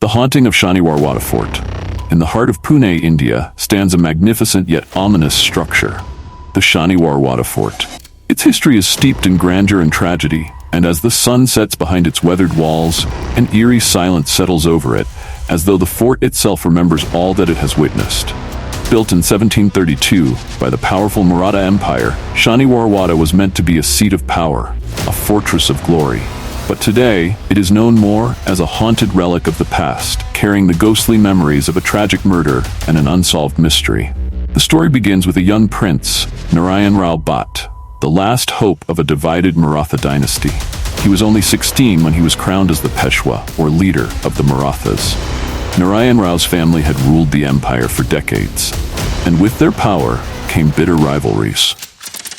The haunting of Shaniwarwada Fort. In the heart of Pune, India, stands a magnificent yet ominous structure, the Shaniwarwada Fort. Its history is steeped in grandeur and tragedy, and as the sun sets behind its weathered walls, an eerie silence settles over it, as though the fort itself remembers all that it has witnessed. Built in 1732 by the powerful Maratha Empire, Shaniwarwada was meant to be a seat of power, a fortress of glory. But today, it is known more as a haunted relic of the past, carrying the ghostly memories of a tragic murder and an unsolved mystery. The story begins with a young prince, Narayanrao Bhatt, the last hope of a divided Maratha dynasty. He was only 16 when he was crowned as the Peshwa, or leader of the Marathas. Narayanrao's family had ruled the empire for decades, and with their power came bitter rivalries.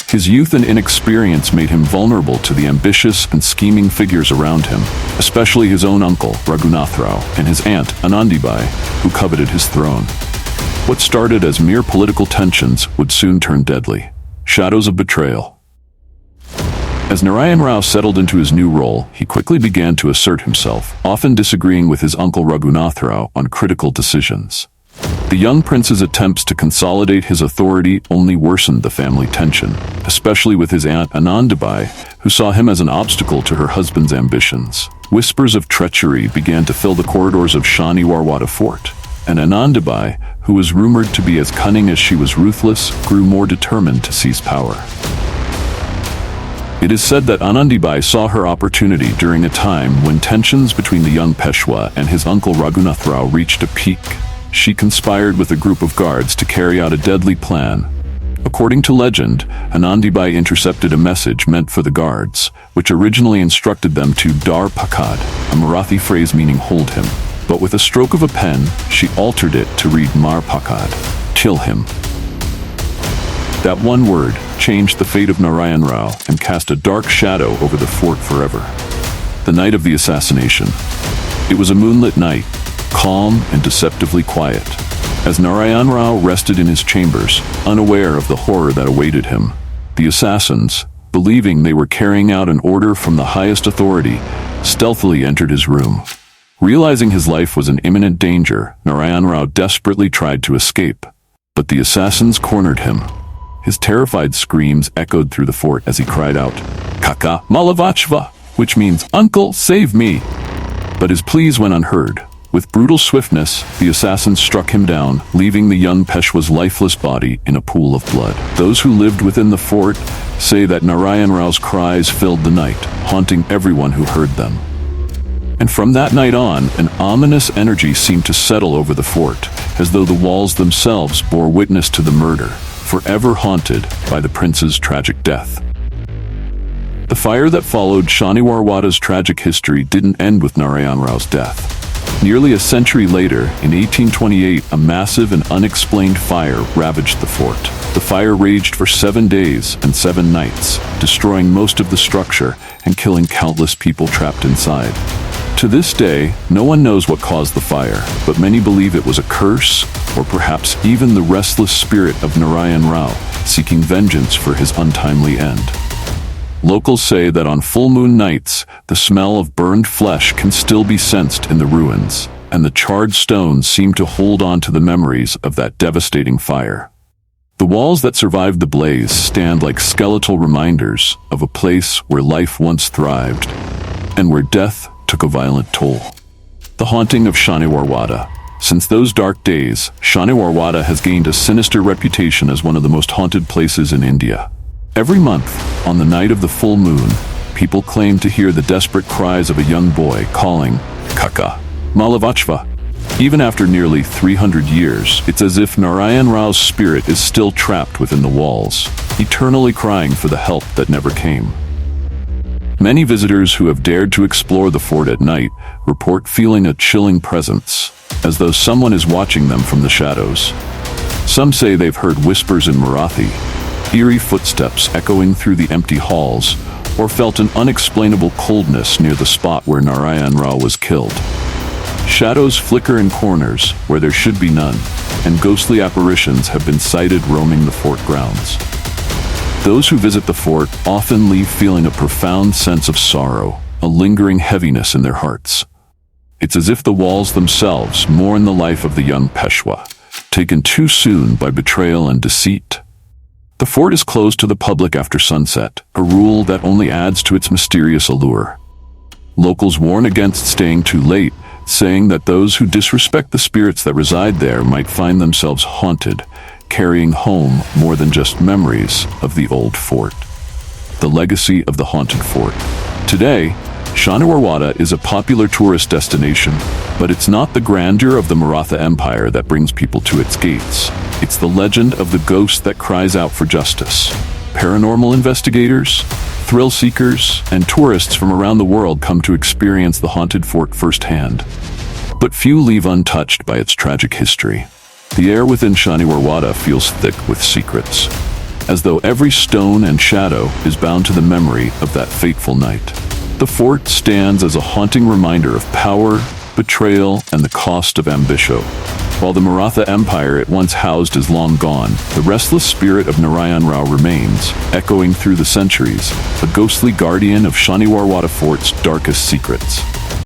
His youth and inexperience made him vulnerable to the ambitious and scheming figures around him, especially his own uncle, Raghunathrao, and his aunt, Anandibai, who coveted his throne. What started as mere political tensions would soon turn deadly. Shadows of betrayal. As Narayanrao settled into his new role, he quickly began to assert himself, often disagreeing with his uncle Raghunathrao on critical decisions. The young prince's attempts to consolidate his authority only worsened the family tension, especially with his aunt Anandibai, who saw him as an obstacle to her husband's ambitions. Whispers of treachery began to fill the corridors of Shaniwarwada Fort, and Anandibai, who was rumored to be as cunning as she was ruthless, grew more determined to seize power. It is said that Anandibai saw her opportunity during a time when tensions between the young Peshwa and his uncle Raghunathrao reached a peak. She conspired with a group of guards to carry out a deadly plan. According to legend, Anandibai intercepted a message meant for the guards, which originally instructed them to dar pakad, a Marathi phrase meaning hold him. But with a stroke of a pen, she altered it to read mar pakad, kill him. That one word changed the fate of Narayanrao and cast a dark shadow over the fort forever. The night of the assassination. It was a moonlit night, calm and deceptively quiet. As Narayanrao rested in his chambers, unaware of the horror that awaited him, the assassins, believing they were carrying out an order from the highest authority, stealthily entered his room. Realizing his life was in imminent danger, Narayanrao desperately tried to escape, but the assassins cornered him. His terrified screams echoed through the fort as he cried out, "Kaka, vachva," which means, "Uncle, save me." But his pleas went unheard. With brutal swiftness, the assassins struck him down, leaving the young Peshwa's lifeless body in a pool of blood. Those who lived within the fort say that Narayanrao's cries filled the night, haunting everyone who heard them. And from that night on, an ominous energy seemed to settle over the fort, as though the walls themselves bore witness to the murder, forever haunted by the prince's tragic death. The fire that followed Shaniwarwada's tragic history didn't end with Narayanrao's death. Nearly a century later, in 1828, a massive and unexplained fire ravaged the fort. The fire raged for 7 days and 7 nights, destroying most of the structure and killing countless people trapped inside. To this day, no one knows what caused the fire, but many believe it was a curse, or perhaps even the restless spirit of Narayanrao, seeking vengeance for his untimely end. Locals say that on full moon nights, the smell of burned flesh can still be sensed in the ruins, and the charred stones seem to hold on to the memories of that devastating fire. The walls that survived the blaze stand like skeletal reminders of a place where life once thrived, and where death took a violent toll. The haunting of Shaniwarwada. Since those dark days, Shaniwarwada has gained a sinister reputation as one of the most haunted places in India. Every month, on the night of the full moon, people claim to hear the desperate cries of a young boy calling, "Kaka, vachva." Even after nearly 300 years, it's as if Narayanrao's spirit is still trapped within the walls, eternally crying for the help that never came. Many visitors who have dared to explore the fort at night report feeling a chilling presence, as though someone is watching them from the shadows. Some say they've heard whispers in Marathi, eerie footsteps echoing through the empty halls, or felt an unexplainable coldness near the spot where Narayanrao was killed. Shadows flicker in corners where there should be none, and ghostly apparitions have been sighted roaming the fort grounds. Those who visit the fort often leave feeling a profound sense of sorrow, a lingering heaviness in their hearts. It's as if the walls themselves mourn the life of the young Peshwa, taken too soon by betrayal and deceit. The fort is closed to the public after sunset, a rule that only adds to its mysterious allure. Locals warn against staying too late, saying that those who disrespect the spirits that reside there might find themselves haunted, carrying home more than just memories of the old fort. The legacy of the haunted fort. Today, Shaniwarwada is a popular tourist destination, but it's not the grandeur of the Maratha Empire that brings people to its gates. It's the legend of the ghost that cries out for justice. Paranormal investigators, thrill seekers, and tourists from around the world come to experience the haunted fort firsthand. But few leave untouched by its tragic history. The air within Shaniwarwada feels thick with secrets, as though every stone and shadow is bound to the memory of that fateful night. The fort stands as a haunting reminder of power, betrayal, and the cost of ambition. While the Maratha Empire it once housed is long gone, the restless spirit of Narayanrao remains, echoing through the centuries, a ghostly guardian of Shaniwarwada Fort's darkest secrets.